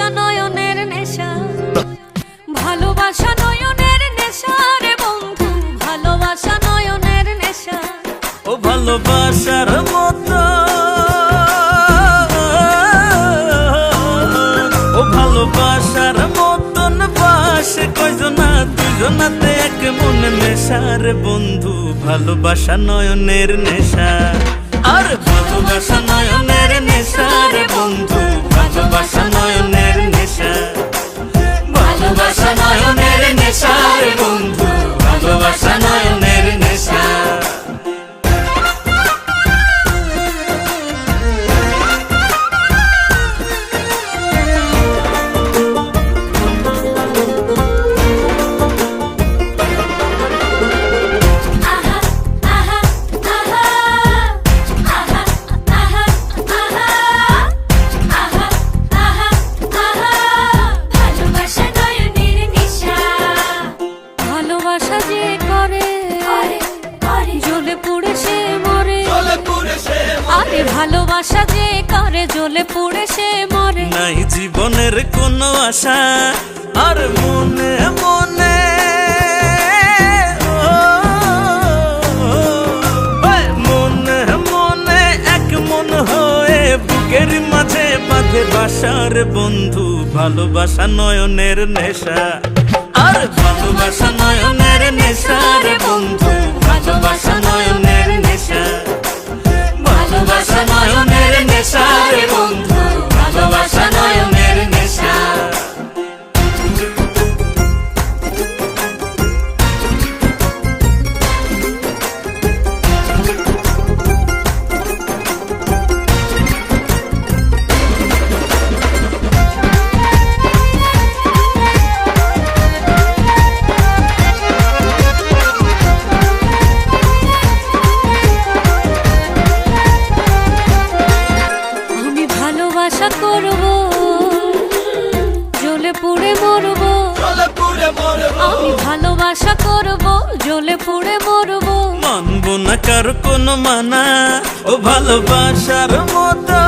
ভালোবাসা নয়নের নেশা, ভালোবাসা নয়নের নেশা রে বন্ধু, ভালোবাসা নয়নের নেশা। ও ভালোবাসার মতো, ও ভালোবাসার মতন বাসে কয়জনা, দুজনাতে এক মনে মেশার বন্ধু, ভালোবাসা নয়নের নেশা। আর ভালোবাসা নয়নের নেশা রে বন্ধু, ভালোবাসা নয়নের নেশা, ভালোবাসা নয়নের নেশা রে বন্ধু, ভালোবাসা নয়নের নেশা। ভালোবাসা যে করে জ্বলে পুড়ে সে মরে, আরে ভালোবাসা যে করে জ্বলে পুড়ে সে মরে। নাই জীবনের কোনো আশা আর মনে মনে, মনে মনে এক মন হয়ে বুকের মাঝে বাঁধে বাসার বন্ধু, ভালোবাসা নয়নের নেশা। আর ভালোবাসা নয়নের নেশা রে বন্ধু, ভালোবাসা নয়নের নেশা, ভালোবাসা নয়নের নেশা রে বন্ধু, ভালোবাসা নয়নের নেশা। ভালোবাসা করব জ্বলে পুড়ে মরব, আমি ভালোবাসা করব জ্বলে পুড়ে মরব। মানব না কার কোনো মানা, ও ভালোবাসার মতো।